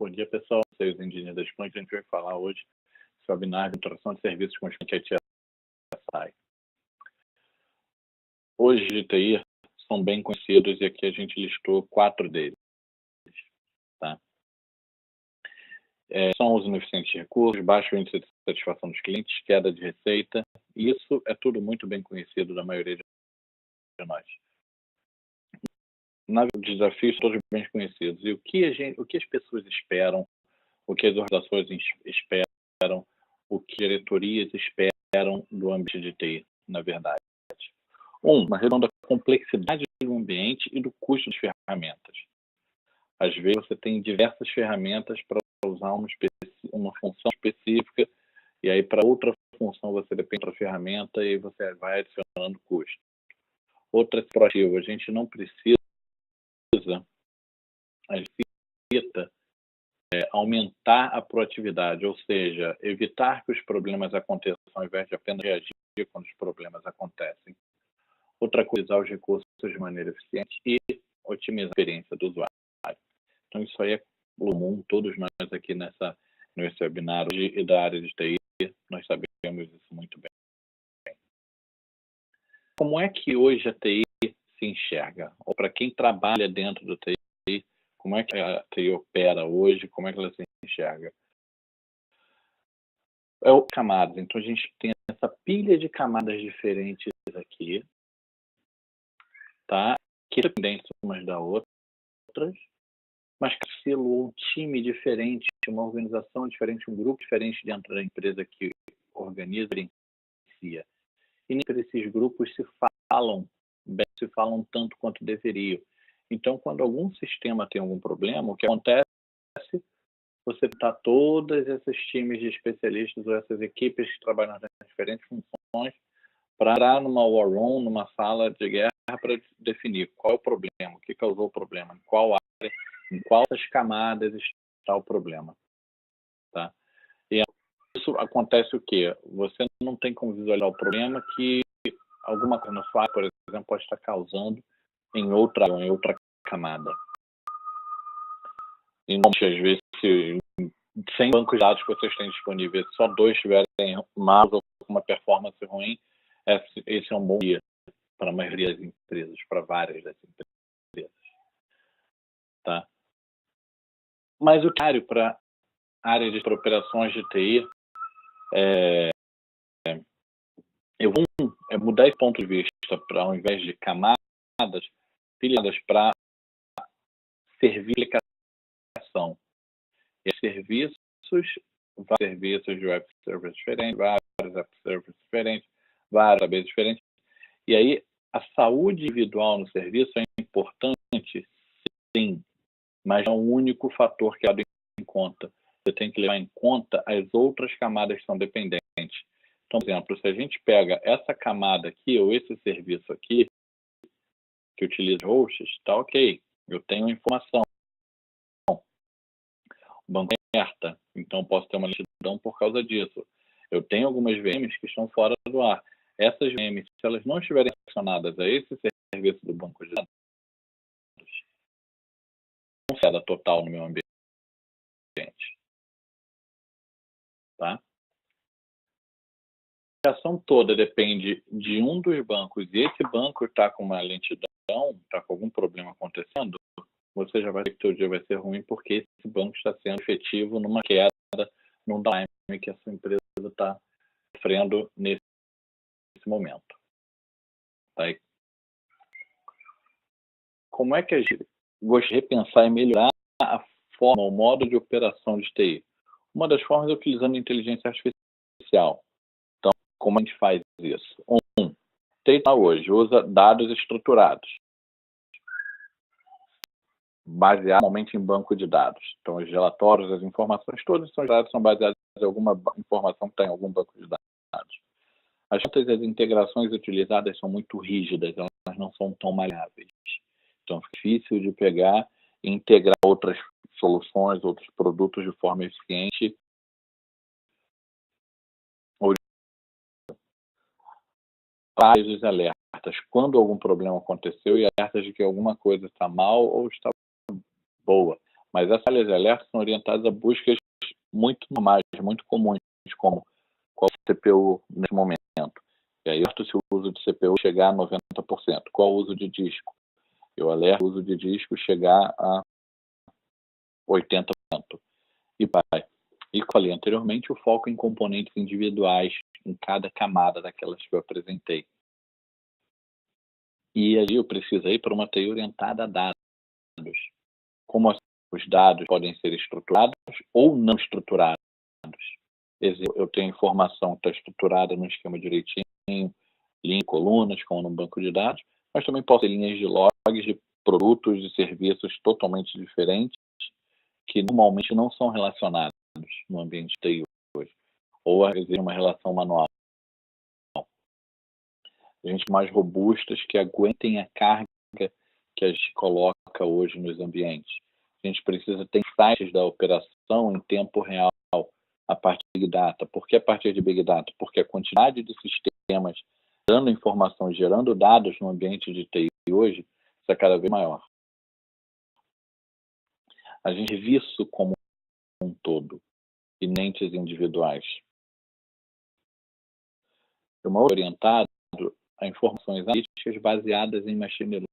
Bom dia, pessoal. Eu sou o engenheiro da Splunk. A gente vai falar hoje sobre a introdução de serviços com Splunk ITSI. Hoje, de TI, são bem conhecidos e aqui a gente listou 4 deles. Tá? São os ineficientes de recursos, baixo índice de satisfação dos clientes, queda de receita. Isso é tudo muito bem conhecido da maioria de nós. Os desafios são todos bem conhecidos. E o que as pessoas esperam, o que as organizações esperam, o que diretorias esperam do ambiente de TI, na verdade. Uma redução da complexidade do ambiente e do custo das ferramentas. Às vezes você tem diversas ferramentas para usar uma função específica e aí para outra função você depende da ferramenta e você vai adicionando custo. Outra proativa, a gente não precisa, a gente necessita aumentar a proatividade, ou seja, evitar que os problemas aconteçam ao invés de apenas reagir quando os problemas acontecem. Outra coisa, usar os recursos de maneira eficiente e otimizar a experiência do usuário. Então, isso aí é comum, todos nós aqui nesse webinar hoje e da área de TI, nós sabemos isso muito bem. Como é que hoje a TI se enxerga? Ou para quem trabalha dentro do TI, como é que a TI opera hoje? Como é que ela se enxerga? Camadas. Então, a gente tem essa pilha de camadas diferentes aqui, tá? Que dependem umas das outras, mas que um time diferente, uma organização diferente, um grupo diferente dentro da empresa que organiza e gerencia. E nem esses grupos se falam tanto quanto deveriam. Então, quando algum sistema tem algum problema, o que acontece? Você está todos esses times de especialistas ou essas equipes que trabalham nas diferentes funções para entrar numa war room, numa sala de guerra para definir qual é o problema, o que causou o problema, em qual área, em quais camadas está o problema. Tá? E isso acontece o quê? Você não tem como visualizar o problema que alguma coisa na sua área, por exemplo, pode estar causando em outra camada. E às vezes, se 100 bancos de dados que vocês têm disponíveis, só 2 tiverem mal ou uma performance ruim, esse é um bom dia para a maioria das empresas, para várias das empresas. Tá? Mas o que para a área de operações de TI eu vou mudar esse ponto de vista para, ao invés de camadas, pilhadas para aplicação. E serviços de web service diferentes, vários app services diferentes, vários database diferentes. E aí, a saúde individual no serviço é importante, sim, mas não é o único fator que é levado em conta. Você tem que levar em conta as outras camadas que são dependentes. Então, por exemplo, se a gente pega essa camada aqui, ou esse serviço aqui, que utiliza hosts, está ok. Eu tenho informação. O banco é alerta, então posso ter uma lentidão por causa disso. Eu tenho algumas VMs que estão fora do ar. Essas VMs, se elas não estiverem relacionadas a esse serviço do banco de dados, não queda total no meu ambiente. Tá? A ação toda depende de um dos bancos e esse banco está com uma lentidão, está com algum problema acontecendo, você já vai ver que o seu dia vai ser ruim porque esse banco está sendo efetivo numa queda, num downtime que a sua empresa está sofrendo nesse momento. Tá? Como é que a gente gosta de repensar e melhorar a forma, o modo de operação de TI? Uma das formas é utilizando inteligência artificial. Então, como a gente faz isso? TI hoje usa dados estruturados, baseado normalmente em banco de dados. Então, os relatórios, as informações, todos os dados são baseados em alguma informação que está em algum banco de dados. As integrações utilizadas são muito rígidas, elas não são tão maleáveis. Então, é difícil de pegar e integrar outras soluções, outros produtos de forma eficiente. Vários alertas quando algum problema aconteceu e alertas de que alguma coisa está mal ou está boa. Mas essas falhas e alertas são orientadas a buscas muito normais, muito comuns, como qual é o CPU nesse momento. E aí, se o uso de CPU chegar a 90%, qual o uso de disco? Eu alerto o uso de disco chegar a 80%. E vai. E como falei anteriormente, o foco em componentes individuais em cada camada daquelas que eu apresentei. E aí eu preciso ir para uma TI orientada a dados. Como os dados podem ser estruturados ou não estruturados. Eu tenho informação que está estruturada no esquema direitinho, linha, colunas, como no banco de dados, mas também posso ter linhas de logs de produtos e serviços totalmente diferentes que normalmente não são relacionados no ambiente de TI hoje, ou às vezes uma relação manual. Gente mais robustas que aguentem a carga que a gente coloca hoje nos ambientes. A gente precisa ter sites da operação em tempo real a partir de Big Data. Por que a partir de Big Data? Porque a quantidade de sistemas dando informação, gerando dados no ambiente de TI hoje é cada vez maior. A gente vê isso como um todo, e nentes individuais. Uma orientado a informações analíticas baseadas em machine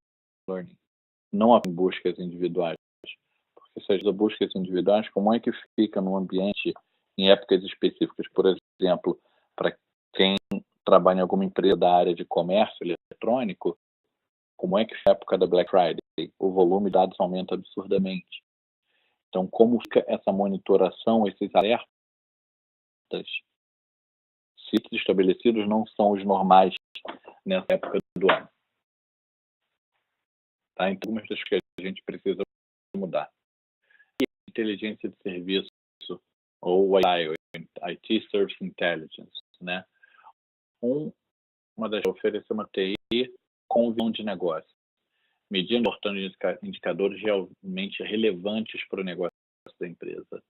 learning, não em buscas individuais. Porque se as buscas individuais, como é que fica no ambiente em épocas específicas? Por exemplo, para quem trabalha em alguma empresa da área de comércio eletrônico, como é que fica a época da Black Friday? O volume de dados aumenta absurdamente. Então, como fica essa monitoração, esses alertas? Ciclos estabelecidos não são os normais nessa época do ano. Tá? Então, algumas das que a gente precisa mudar. E inteligência de serviço, ou IT Service Intelligence, né? Uma das oferecer uma TI com visão de negócio, medindo indicadores realmente relevantes para o negócio da empresa.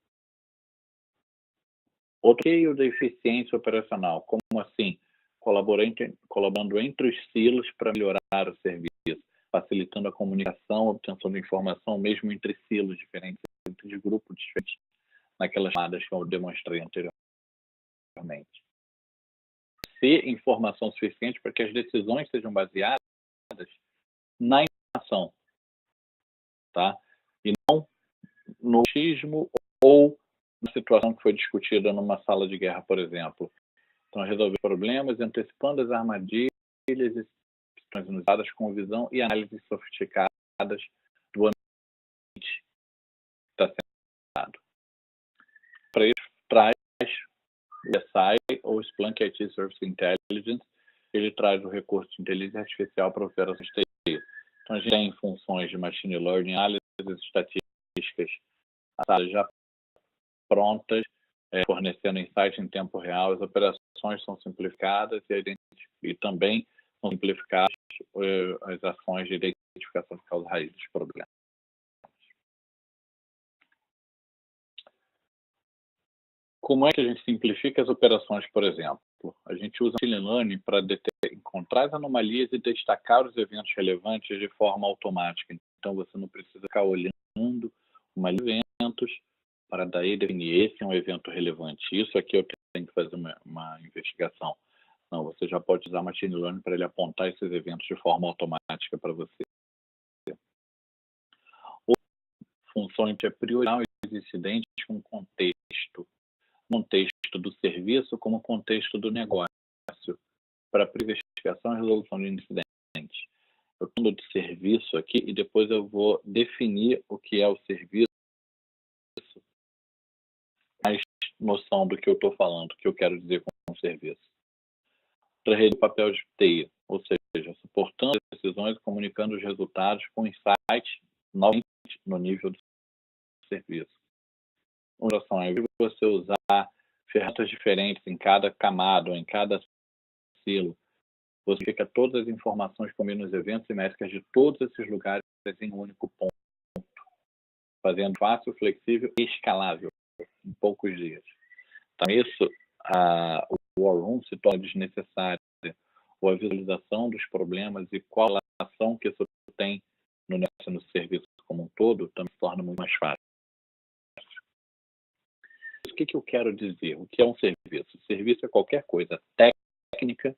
O da eficiência operacional, como assim? Colaborando entre os silos para melhorar o serviço, facilitando a comunicação, a obtenção de informação, mesmo entre silos diferentes, entre grupos diferentes, naquelas chamadas que eu demonstrei anteriormente. Ter informação suficiente para que as decisões sejam baseadas na informação, tá? E não no achismo ou na situação que foi discutida numa sala de guerra, por exemplo. Então, resolver problemas, antecipando as armadilhas e situações inusitadas com visão e análises sofisticadas do ambiente que está sendo dado. Para isso, traz o SI, ou Splunk IT Service Intelligence, ele traz o recurso de inteligência artificial para operações de TI. Então, a gente tem funções de machine learning, análises estatísticas, já prontas, fornecendo insights em tempo real. As operações são simplificadas e também são simplificadas as ações de identificação de causa raiz dos problemas. Como é que a gente simplifica as operações, por exemplo? A gente usa machine learning para encontrar as anomalias e destacar os eventos relevantes de forma automática. Então, você não precisa ficar olhando uma lista de eventos para daí definir esse é um evento relevante. Isso aqui eu tenho que fazer uma investigação. Não, você já pode usar machine learning para ele apontar esses eventos de forma automática para você. Outra função é priorizar os incidentes com contexto do serviço como contexto do negócio, para investigação e resolução de incidentes. Eu estou de serviço aqui e depois eu vou definir o que é o serviço, mais noção do que eu estou falando, o que eu quero dizer com o serviço. Para reduzir o papel de TI, ou seja, suportando as decisões e comunicando os resultados com insights novamente no nível do serviço. Uma relação é você usar ferramentas diferentes em cada camada ou em cada silo. Você fica todas as informações combinando os eventos e métricas de todos esses lugares em um único ponto, fazendo fácil, flexível e escalável em poucos dias. Então, isso, o War Room se torna desnecessário, ou a visualização dos problemas e qual a ação que isso tem no serviço como um todo também se torna muito mais fácil. que eu quero dizer? O que é um serviço? O serviço é qualquer coisa técnica,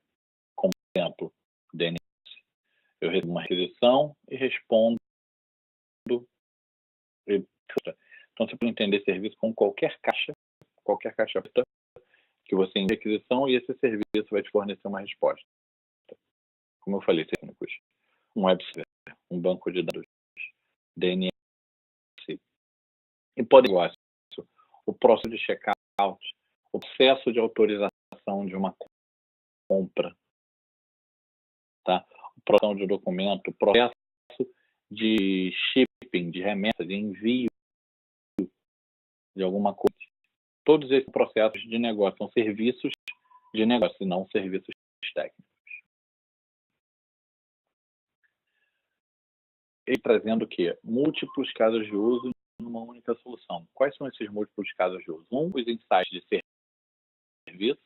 como, por exemplo, DNS. Eu recebo uma requisição e respondo. Então, você pode entender serviço com qualquer caixa aberta que você tem requisição e esse serviço vai te fornecer uma resposta. Como eu falei, técnicos, um web server, um banco de dados, DNS, e pode negócio, o processo de checkout, o processo de autorização de uma compra, tá? O processo de documento, o processo de shipping, de remessa, de envio de alguma coisa. Todos esses processos de negócio são serviços de negócio e não serviços técnicos. E trazendo o quê? Múltiplos casos de uso numa única solução. Quais são esses múltiplos casos de uso? Os insights de serviço,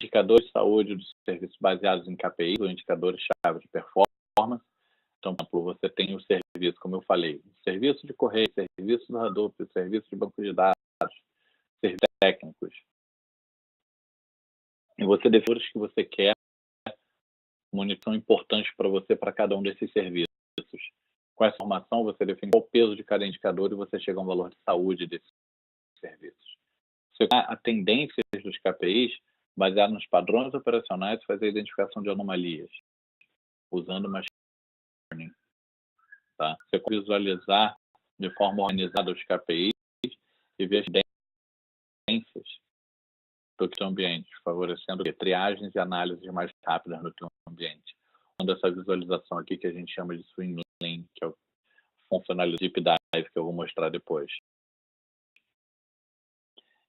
indicadores de saúde dos serviços baseados em KPIs ou indicadores-chave de performance. Então, por exemplo, você tem o serviço, como eu falei, serviço de correio, serviço do Hadoop, serviço de banco de dados, serviços técnicos. E você define os que você quer, munição importante para você para cada um desses serviços. Com essa informação, você define qual o peso de cada indicador e você chega a um valor de saúde desses serviços. Você tem a tendência dos KPIs baseado nos padrões operacionais e fazer a identificação de anomalias, usando machine learning. Tá? Você pode visualizar de forma organizada os KPIs e ver as tendências do teu ambiente, favorecendo triagens e análises mais rápidas no teu ambiente. Usando essa visualização aqui que a gente chama de swim lane, que é o funcionalidade Deep Dive, que eu vou mostrar depois.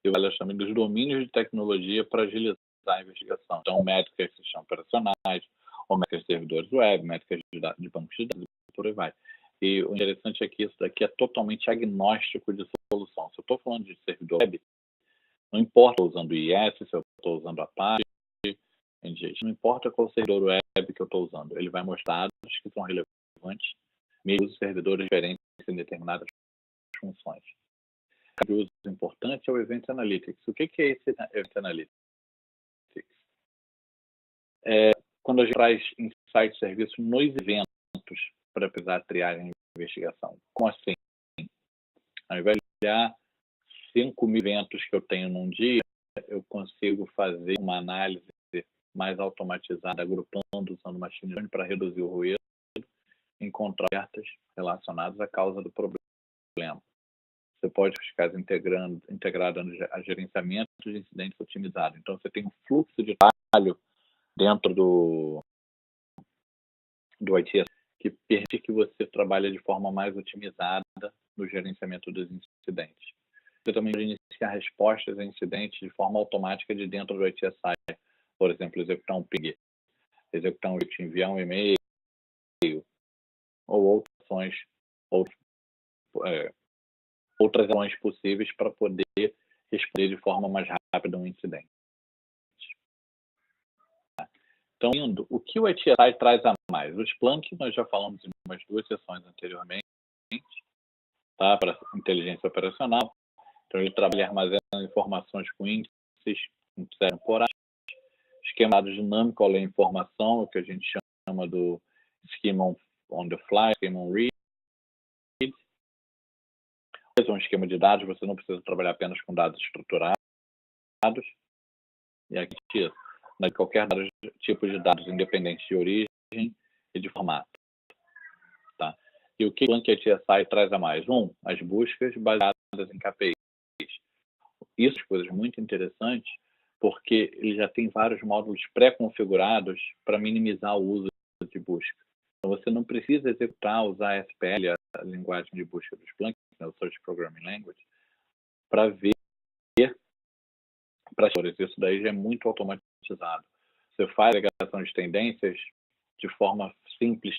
Eu falo também dos domínios de tecnologia para agilizar a investigação. Então, métricas de sistema operacionais, ou métricas de servidores web, métricas de bancos de dados, e por aí vai. E o interessante é que isso daqui é totalmente agnóstico de solução. Se eu estou falando de servidor web, não importa se eu estou usando IIS, se eu estou usando Apache, não importa qual servidor web que eu estou usando, ele vai mostrar dados que são relevantes, mesmo os servidores diferentes em determinadas funções. O uso importante é o Event Analytics. O que é esse Event Analytics? Quando a gente traz insights de serviço nos eventos para precisar triagem e investigação. Como assim? Ao invés de olhar 5.000 eventos que eu tenho num dia, eu consigo fazer uma análise mais automatizada, agrupando, usando machine learning para reduzir o ruído, encontrar alertas relacionados à causa do problema. Você pode ficar integrado a gerenciamento de incidentes otimizado. Então, você tem um fluxo de trabalho dentro do IT que permite que você trabalhe de forma mais otimizada no gerenciamento dos incidentes. Você também pode iniciar respostas a incidentes de forma automática de dentro do ITSI. Por exemplo, executar um ping, executar enviar um e-mail, ou outras ações possíveis para poder responder de forma mais rápida a um incidente. Então, o que o ITSI traz a mais? O Splunk, nós já falamos em umas 2 sessões anteriormente, tá? Para inteligência operacional. Então, ele trabalha armazenando informações com índices temporais, esquema dinâmico ao ler informação, o que a gente chama do schema on the fly, schema on read. É um esquema de dados, você não precisa trabalhar apenas com dados estruturados. E aqui, qualquer tipo de dados, independente de origem e de formato. Tá? E o que o Splunk ITSI traz a mais? As buscas baseadas em KPIs. Isso é coisas muito interessantes, porque ele já tem vários módulos pré-configurados para minimizar o uso de busca. Então, você não precisa usar SPL, a linguagem de busca do Splunk, o Search Programming Language, para ver isso daí já é muito automatizado. Você faz a agregação de tendências de forma simples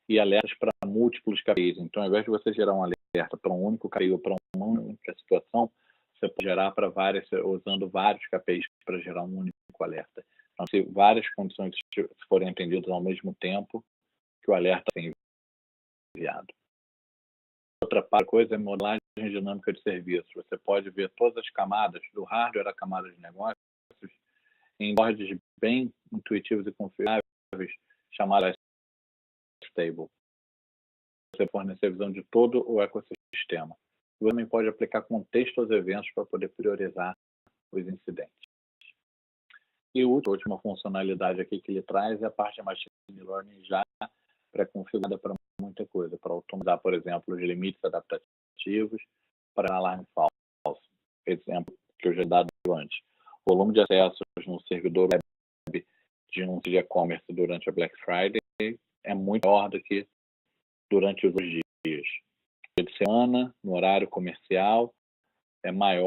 e alertas para múltiplos KPIs. Então, ao invés de você gerar um alerta para um único KPI ou para uma única situação, você pode gerar para várias, usando vários KPIs para gerar um único alerta. Então, se várias condições forem atendidas ao mesmo tempo, que o alerta é enviado. outra coisa é modelagem dinâmica de serviços. Você pode ver todas as camadas, do hardware à camada de negócios, em boards bem intuitivos e confiáveis, chamadas stable. Você fornecer visão de todo o ecossistema. Você também pode aplicar contexto aos eventos para poder priorizar os incidentes. E a última funcionalidade aqui que ele traz é a parte de machine learning já pré-configurada para muita coisa, para automatizar, por exemplo, os limites adaptativos para alarme falso. Exemplo que eu já dado antes. O volume de acessos no servidor web de um e-commerce durante a Black Friday é muito maior do que durante os outros dias. Dia de semana, no horário comercial, é maior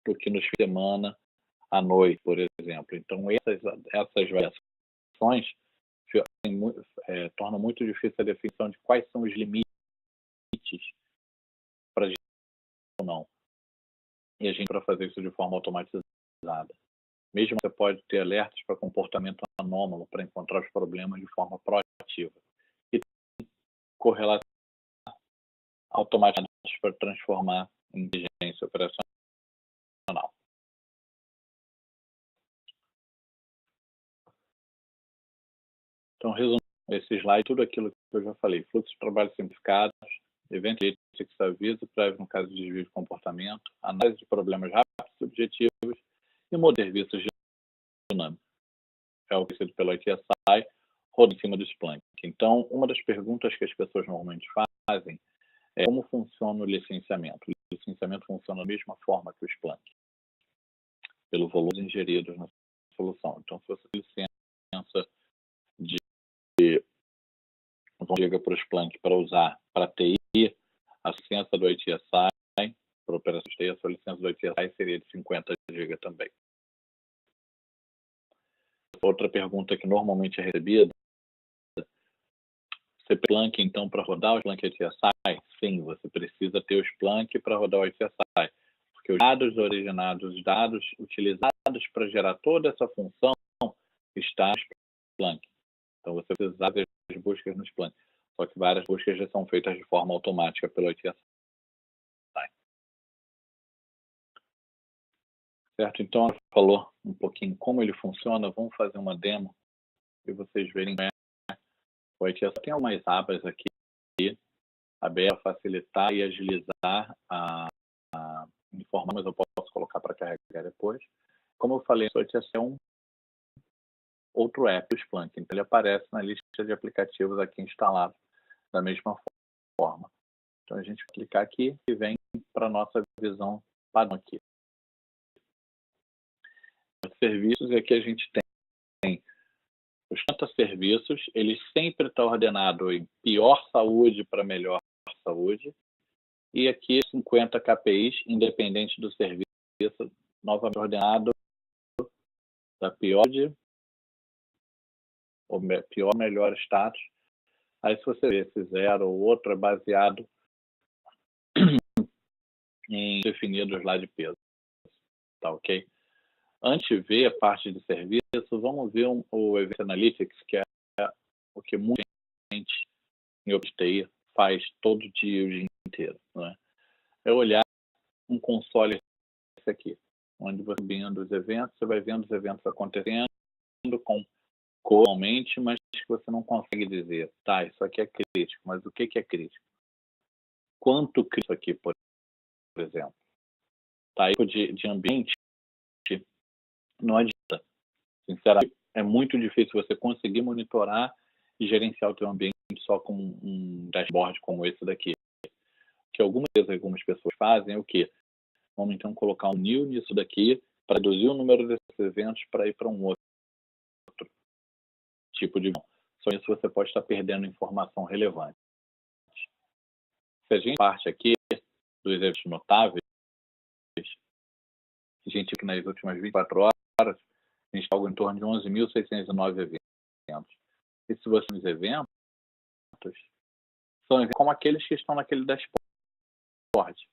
do que nos fins de semana à noite, por exemplo. Então, essas variações tornam muito difícil a definição de quais são os limites para a gente ou não. E a gente para fazer isso de forma automatizada. Mesmo você pode ter alertas para comportamento anômalo para encontrar os problemas de forma proativa. E correlacionar automatizadores para transformar em inteligência operacional. Então, resumindo esse slide, tudo aquilo que eu já falei: fluxo de trabalho simplificados, evento de aviso prévio no caso de desvio de comportamento, análise de problemas rápidos e objetivos e modelo de serviços dinâmicos. É oferecido pela ITSI, roda em cima do Splunk. Então, uma das perguntas que as pessoas normalmente fazem é como funciona o licenciamento. O licenciamento funciona da mesma forma que o Splunk, pelo volume ingeridos na solução. Então, se você licença chega para o Splunk para usar para TI, a licença do ITSI, para operações TI, a sua licença do ITSI seria de 50 GB também. Outra pergunta que normalmente é recebida: você Splunk, então, para rodar o Splunk ITSI? Sim, você precisa ter o Splunk para rodar o ITSI, porque os dados originados, os dados utilizados para gerar toda essa função estão no Splunk. Então, você precisa fazer as buscas no Splunk. Só que várias buscas já são feitas de forma automática pelo ITSI. Certo? Então, ela falou um pouquinho como ele funciona. Vamos fazer uma demo e vocês verem como é. O ITSI tem algumas abas aqui abertas para facilitar e agilizar a informação, mas eu posso colocar para carregar depois. Como eu falei, o ITSI é um outro app do Splunk, então ele aparece na lista de aplicativos aqui instalados da mesma forma. Então a gente vai clicar aqui e vem para a nossa visão padrão aqui. Os serviços, e aqui a gente tem os 50 serviços, ele sempre está ordenado em pior saúde para melhor saúde, e aqui 50 KPIs, independente do serviço, novamente ordenado da pior ou pior melhor status. Aí se você ver esse 0 ou outro é baseado em definidos lá de peso. Tá ok? Antes de ver a parte de serviço, vamos ver o Event Analytics, que é o que muita gente em OpenTI faz todo dia, o dia inteiro. Né? É olhar um console esse aqui, onde você vendo os eventos, você vai vendo os eventos acontecendo comumente, mas que você não consegue dizer, tá, isso aqui é crítico, mas o que é crítico? Quanto crítico aqui, por exemplo? Tá, de ambiente, não adianta. Sinceramente, é muito difícil você conseguir monitorar e gerenciar o teu ambiente só com um dashboard como esse daqui. O que algumas pessoas fazem é o quê? Vamos então colocar um new nisso daqui para reduzir o número desses eventos para ir para um outro tipo de... Só isso você pode estar perdendo informação relevante. Se a gente parte aqui dos eventos notáveis, a gente que nas últimas 24 horas, a gente está algo em torno de 11.609 eventos. E se você os eventos, são eventos como aqueles que estão naquele dashboard.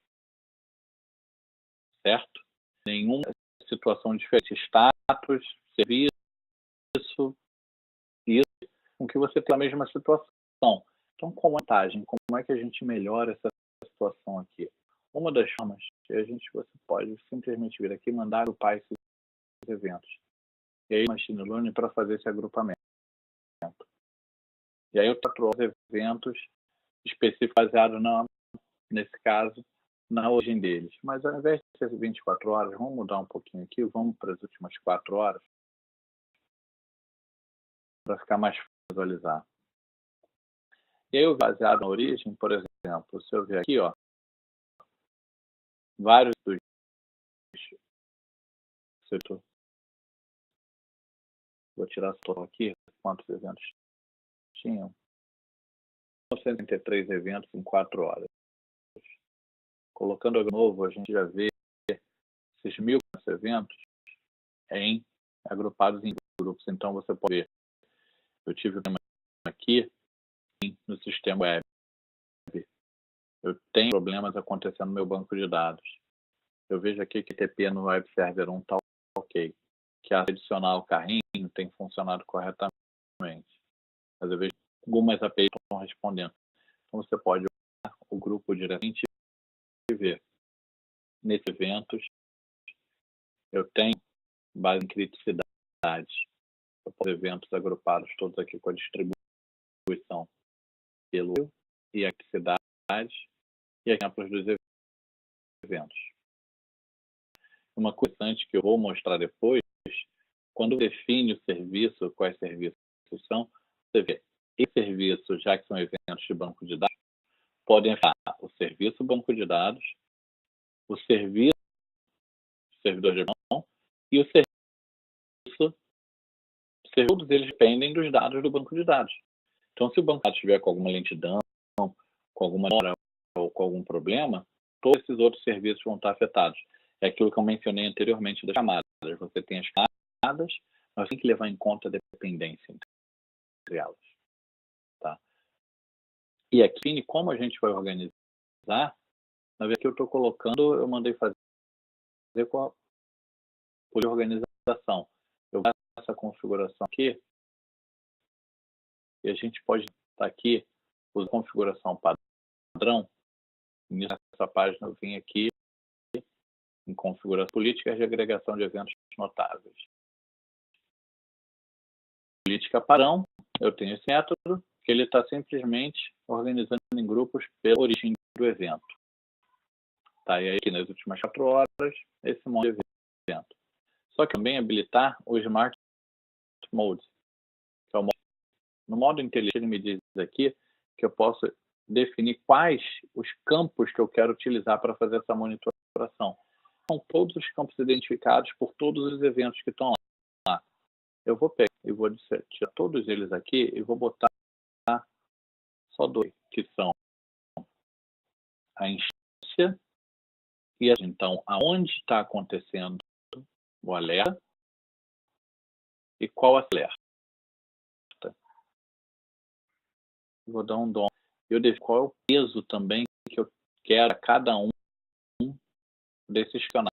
Certo? Nenhuma situação diferente. Status, serviço, isso, com que você tem a mesma situação. Então, com vantagem, como é que a gente melhora essa situação aqui. Uma das formas é você pode simplesmente vir aqui e mandar agrupar esses eventos. E aí, Machine Learning para fazer esse agrupamento. E aí eu trato os eventos específicos baseados, nesse caso, na origem deles. Mas ao invés de ser 24 horas, vamos mudar um pouquinho aqui, vamos para as últimas 4 horas, para ficar mais fácil visualizar. E aí, eu baseado na origem, por exemplo, se eu ver aqui, ó, vários dos setores. Vou tirar só aqui quantos eventos tinham. 173 eventos em 4 horas. Colocando de novo, a gente já vê esses 1.000 eventos agrupados em grupos. Então, você pode ver, eu tive um problema aqui no sistema web. Eu tenho problemas acontecendo no meu banco de dados. Eu vejo aqui que TP no Web Server 1 está ok. Que adicionar o carrinho tem funcionado corretamente. Mas eu vejo que algumas APIs estão respondendo. Então, você pode usar o grupo diretamente e ver. Nesses eventos, eu tenho base em criticidade. Eu posso eventos agrupados todos aqui com a distribuição pelo e a criticidade e exemplos dos eventos. Uma coisa interessante que eu vou mostrar depois, quando define o serviço, quais serviços são, você vê, esses serviços, já que são eventos de banco de dados, podem estar o serviço banco de dados, o serviço servidor de mão e o serviço, todos eles dependem dos dados do banco de dados. Então, se o banco de dados estiver com alguma lentidão, com alguma demora ou com algum problema, todos esses outros serviços vão estar afetados. É aquilo que eu mencionei anteriormente das camadas. Você tem as camadas, mas tem que levar em conta a dependência entre elas. Tá? E aqui, como a gente vai organizar, na verdade, que eu estou colocando, eu mandei fazer com a organização. Eu vou fazer essa configuração aqui, e a gente pode estar aqui, usar a configuração padrão. Nessa página eu vim aqui em configuração políticas de agregação de eventos notáveis. Política padrão, eu tenho esse método, que ele está simplesmente organizando em grupos pela origem do evento. Tá, e aí aqui nas últimas 4 horas, esse monte de evento. Só que também habilitar o Smart Mode, que é o modo. No modo inteligente, ele me diz aqui que eu posso definir quais os campos que eu quero utilizar para fazer essa monitoração. São todos os campos identificados por todos os eventos que estão lá. Eu vou pegar e vou tirar todos eles aqui e vou botar só 2, que são a instância e então aonde está acontecendo o alerta e qual alerta. Vou dar um dom. Eu defino qual é o peso também que eu quero a cada um desses canais.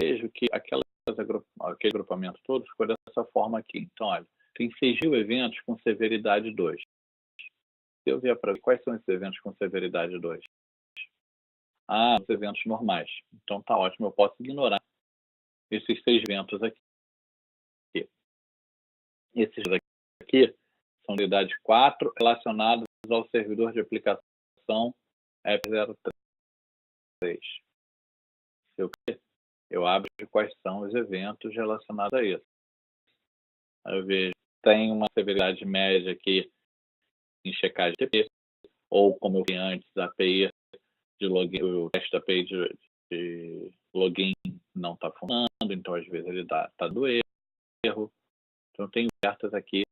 Vejo que aquele agrupamento todo ficou dessa forma aqui. Então, olha, tem 6.000 eventos com severidade 2. Se eu vier para ver quais são esses eventos com severidade 2? Os eventos normais. Então, tá ótimo, eu posso ignorar esses 6 eventos aqui. Esses aqui são de idade 4 relacionados ao servidor de aplicação App03. Eu abro quais são os eventos relacionados a isso. Eu vejo tem uma severidade média aqui em checagem de TP, ou como eu vi antes, a API de login, o teste da API de login não está funcionando, então às vezes ele está dando erro. Então tem alertas aqui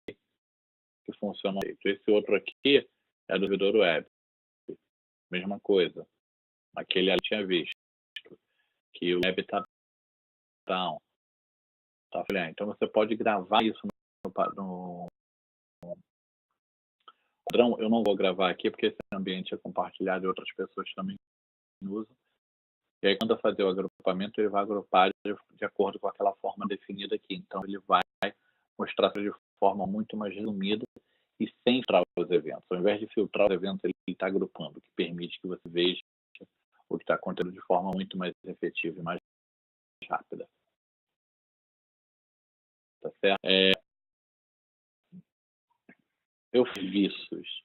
que funcionam. Esse outro aqui é do servidor web. Mesma coisa. Aquele ali tinha visto que o web está down. Tá, então você pode gravar isso no padrão. Eu não vou gravar aqui porque esse ambiente é compartilhado e outras pessoas também usam. E aí quando eu fazer o agrupamento, ele vai agrupar de acordo com aquela forma definida aqui. Então ele vai mostrar de forma muito mais resumida e sem filtrar os eventos. Ao invés de filtrar os eventos, ele está agrupando, o que permite que você veja o que está acontecendo de forma muito mais efetiva e mais rápida. Tá certo? Eu fiz serviços,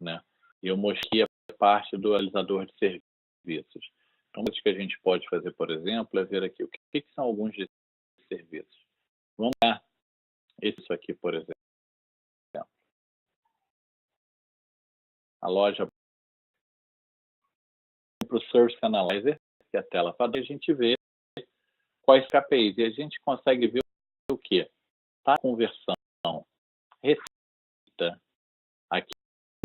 né? E eu mostrei a parte do analisador de serviços. Então, o que a gente pode fazer, por exemplo, é ver aqui o que são alguns desses serviços. Vamos lá. Isso aqui, por exemplo. A loja para o Service Analyzer, que é a tela padrão, a gente vê quais KPIs. E a gente consegue ver o que? Tá a conversão, receita, aqui,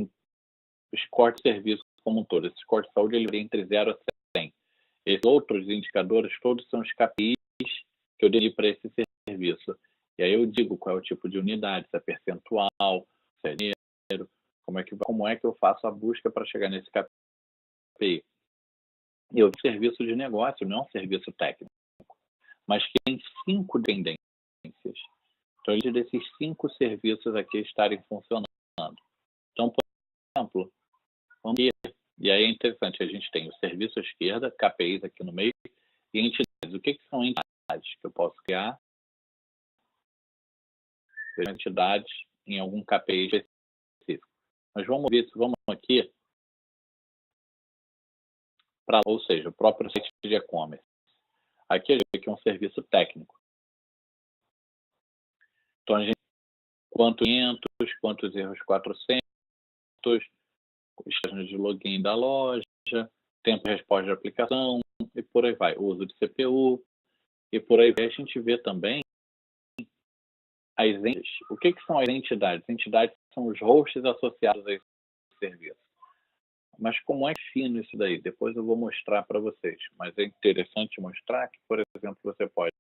o score de serviço como um todo. Esse score de saúde ele varia entre 0 a 100. Esses outros indicadores todos são os KPIs que eu dei para esse serviço. E aí eu digo qual é o tipo de unidade, se é percentual, se é dinheiro, como é que eu faço a busca para chegar nesse KPI. E eu vi serviço de negócio, não é um serviço técnico, mas que tem 5 dependências. Então, ele desses 5 serviços aqui estarem funcionando. Então, por exemplo, vamos ver. E aí é interessante, a gente tem o serviço à esquerda, KPIs aqui no meio, e entidades. O que são entidades que eu posso criar? Entidades em algum KPI específico. Mas vamos ver se vamos aqui para, ou seja, o próprio site de e-commerce. Aqui é um serviço técnico. Então, a gente quantos 500, quantos erros 400, estágio de login da loja, tempo de resposta de aplicação, e por aí vai. Uso de CPU, e por aí vai. A gente vê também as entidades. O que são as entidades? As entidades são os hosts associados a esse serviço. Mas como é fino isso daí? Depois eu vou mostrar para vocês. Mas é interessante mostrar que, por exemplo, você pode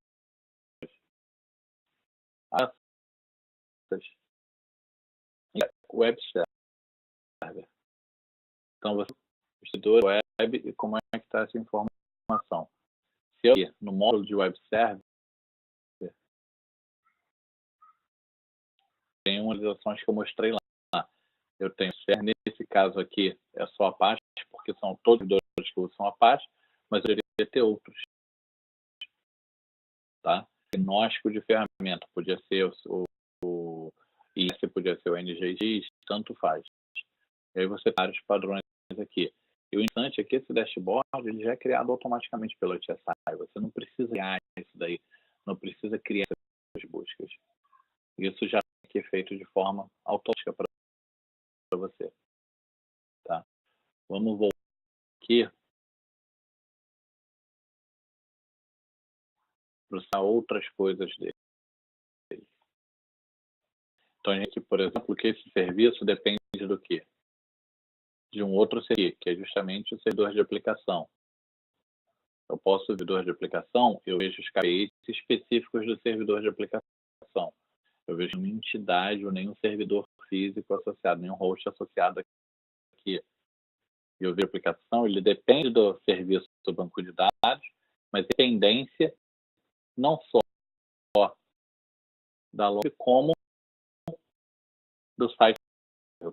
web server. Então, você investidor web e como é que está essa informação. Se eu ir no módulo de web server, tem umas visualizações que eu mostrei lá. Eu tenho, nesse caso aqui, é só Apache, porque são todos os servidores que usam Apache, mas eu deveria ter outros. Tá? Diagnóstico de ferramenta, podia ser o IS, podia ser o NGX, tanto faz. E aí você tem vários padrões aqui. E o interessante é que esse dashboard ele já é criado automaticamente pelo TSI. Você não precisa criar isso daí, não precisa criar essas buscas. Isso já é feito de forma automática para você. Tá? Vamos voltar aqui para outras coisas dele. Então, a gente, por exemplo, que esse serviço depende do quê? De um outro serviço, que é justamente o servidor de aplicação. Eu posso, servidor de aplicação, eu vejo os KPIs específicos do servidor de aplicação. Eu vejo nenhuma entidade ou nenhum servidor físico associado, nenhum host associado aqui. E eu vejo a aplicação, ele depende do serviço do banco de dados, mas dependência não só da loja, como do site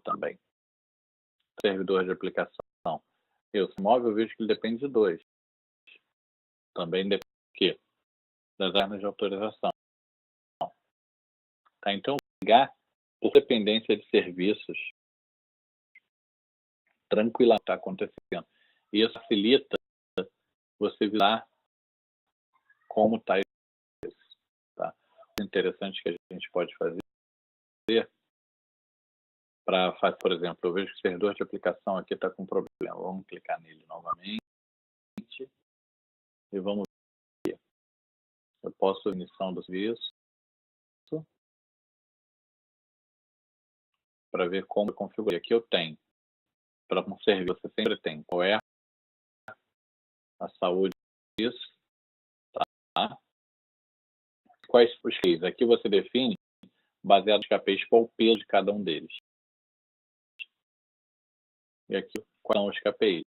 também. Servidor de aplicação. Se móvel, eu vejo que ele depende de 2. Também depende das armas de autorização. Tá? Então, ligar por dependência de serviços tranquila está acontecendo. E isso facilita você ver como está isso. Tá? O interessante que a gente pode fazer para fazer, por exemplo, eu vejo que o servidor de aplicação aqui está com problema. Vamos clicar nele novamente e vamos ver. Eu posso iniciar do serviço para ver como eu configurei. Aqui eu tenho, para um serviço, você sempre tem qual é a saúde disso, tá? Quais os KPIs? Aqui você define, baseado nos KPIs, qual o peso de cada um deles. E aqui, quais são os KPIs.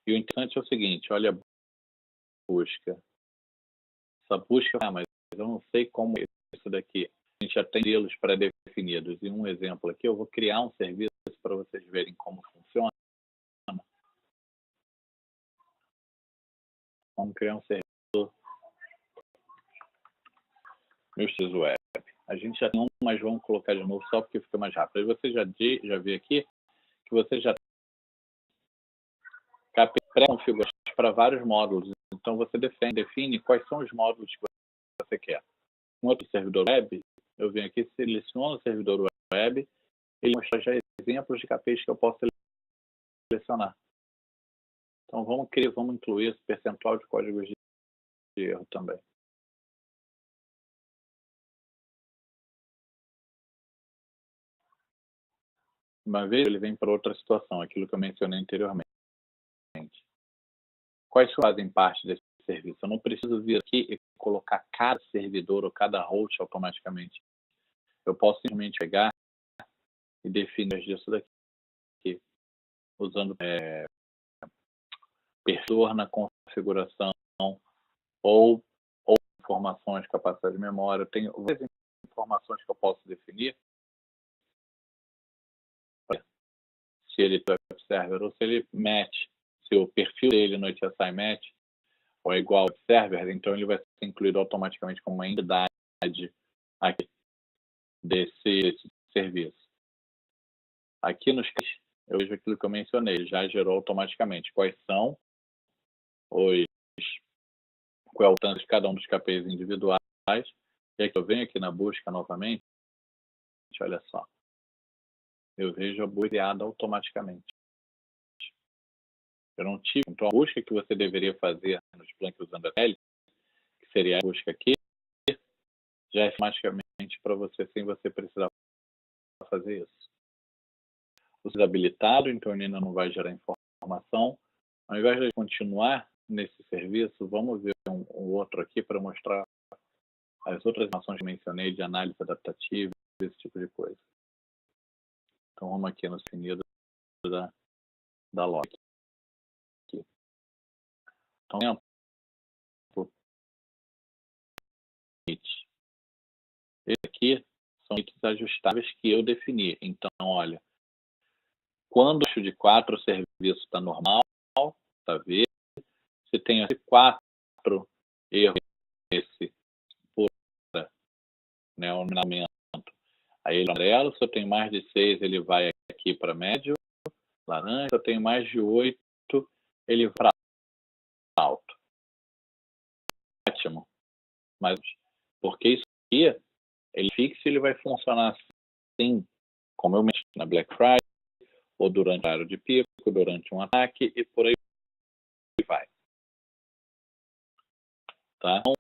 E o interessante é o seguinte, olha a busca. Essa busca, mas eu não sei como é isso daqui. gente já tem modelos pré-definidos. E um exemplo aqui, eu vou criar um serviço para vocês verem como funciona. Vamos criar um serviço Misters Web. A gente já tem um, mas vamos colocar de novo só porque fica mais rápido. Aí você já vê aqui que você já tem pré-configurações para vários módulos. Então você define quais são os módulos que você quer. Um outro servidor web, eu venho aqui, seleciono o servidor web, ele mostra já exemplos de KPIs que eu posso selecionar. Então vamos incluir esse percentual de códigos de erro também. Uma vez ele vem para outra situação, aquilo que eu mencionei anteriormente. Quais fazem parte desse serviço? Eu não preciso vir aqui e colocar cada servidor ou cada host automaticamente. Eu posso simplesmente pegar e definir disso daqui, usando perfil na configuração ou informações, capacidade de memória. Eu tenho várias informações que eu posso definir. Se ele é web server ou se ele match, se o perfil dele no HSI match ou é igual ao web server, então ele vai ser incluído automaticamente como uma entidade aqui desse serviço. Aqui nos eu vejo aquilo que eu mencionei, já gerou automaticamente quais são qual é o tanto de cada um dos KPIs individuais. E aqui eu venho aqui na busca novamente, olha só. Eu vejo a busca criada automaticamente. Eu não tive. Então, a busca que você deveria fazer nos planos usando a TL, que seria a busca aqui, já é automaticamente para você, sem você precisar fazer isso. Você é habilitado, então ele ainda não vai gerar informação. Ao invés de continuar nesse serviço, vamos ver um outro aqui para mostrar as outras informações que mencionei de análise adaptativa, esse tipo de coisa. Então, vamos aqui no definido da log. Aqui. Então, esse aqui são itens ajustáveis que eu defini. Então, olha, quando o de 4 o serviço está normal, está verde. Se tem 4 erros por né, o nomeamento, aí ele é amarelo. Se eu tenho mais de 6, ele vai aqui para médio, laranja. Se eu tenho mais de 8, ele vai para alto. Ótimo. Mas porque isso aqui, ele fixa e ele vai funcionar assim, como eu mencionei na Black Friday, ou durante o horário de pico, durante um ataque e por aí vai. Tá? Então,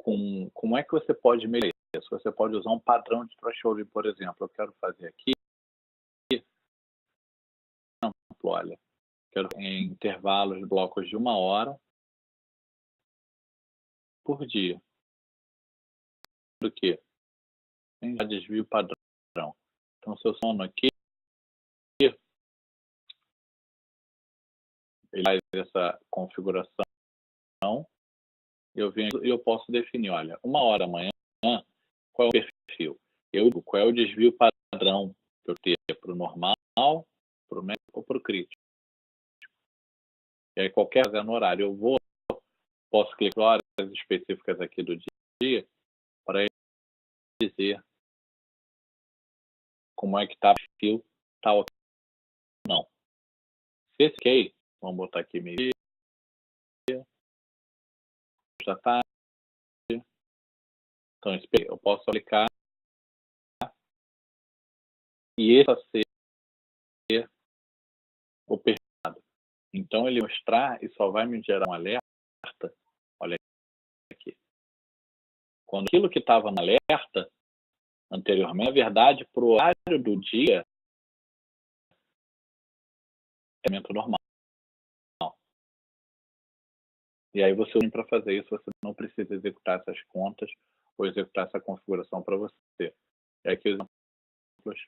como é que você pode melhorar isso? Você pode usar um padrão de threshold, por exemplo. Eu quero fazer aqui, olha, quero em intervalos de blocos de 1 hora por dia. Do que? Tem já desvio padrão. Então, se eu sono aqui, ele faz essa configuração, eu venho e eu posso definir, olha, 1 hora amanhã, qual é o perfil? Qual é o desvio padrão que eu tenho para o normal, para o médio ou para o crítico? E aí, qualquer no horário, posso clicar em horas específicas aqui do dia para dizer como é que está o perfil, está ok ou não. Se esse ok, vamos botar aqui meio-dia, já está. Então, eu posso aplicar e esse vai ser o perfil. Então, ele mostrar e só vai me gerar um alerta. Olha aqui. Quando aquilo que estava no alerta anteriormente, na verdade, para o horário do dia, é normal. E aí você usa para fazer isso, você não precisa executar essas contas ou executar essa configuração para você. E aqui os exemplos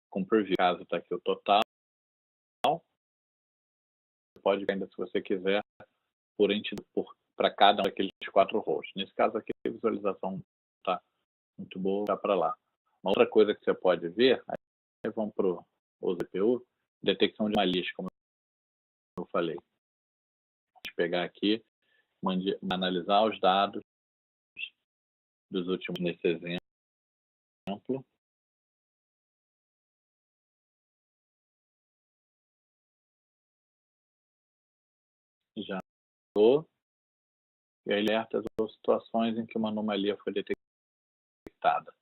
com preview. Caso está aqui o total. Você pode ainda, se você quiser, para cada um daqueles 4 rows. Nesse caso aqui, a visualização está muito boa, dá para lá. Uma outra coisa que você pode ver, aí vamos para o CPU, detecção de anomalias, como eu falei. Vamos pegar aqui, analisar os dados dos últimos, nesse exemplo. Já estou. E alertas ou situações em que uma anomalia foi detectada.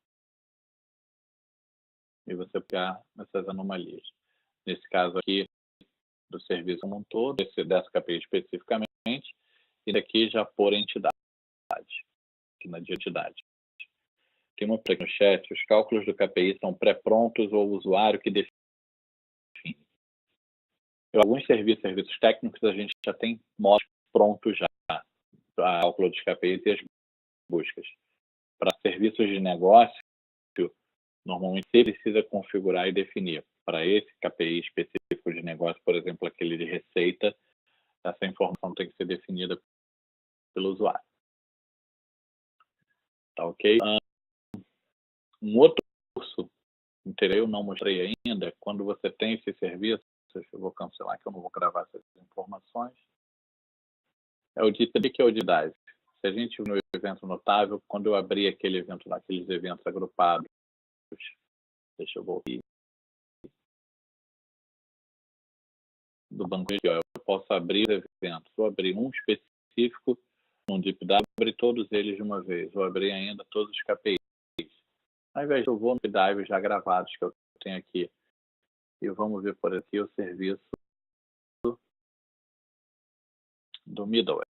E você pegar essas anomalias. Nesse caso aqui, do serviço como um todo, dessa KPI especificamente, e daqui já por entidade, aqui na de entidade. Tem uma aqui no chat, os cálculos do KPI são pré-prontos ou o usuário que define. Em alguns serviços técnicos, a gente já tem módulos prontos já, para cálculo dos KPIs e as buscas. Para serviços de negócio, normalmente você precisa configurar e definir. Para esse KPI específico de negócio, por exemplo, aquele de receita, essa informação tem que ser definida pelo usuário. Tá ok? Um outro curso, eu não mostrei ainda, quando você tem esse serviço, eu vou cancelar que eu não vou gravar essas informações, é o de que é o de DAV. Se a gente no evento notável, quando eu abri aquele evento lá, aqueles eventos agrupados, deixa eu voltar do banco aqui, ó, eu posso abrir eventos, vou abrir um específico, um DeepDive, abrir todos eles de uma vez, vou abrir ainda todos os KPIs. Ao invés de eu vou no DeepDive já gravados que eu tenho aqui, e vamos ver por aqui o serviço do middleware.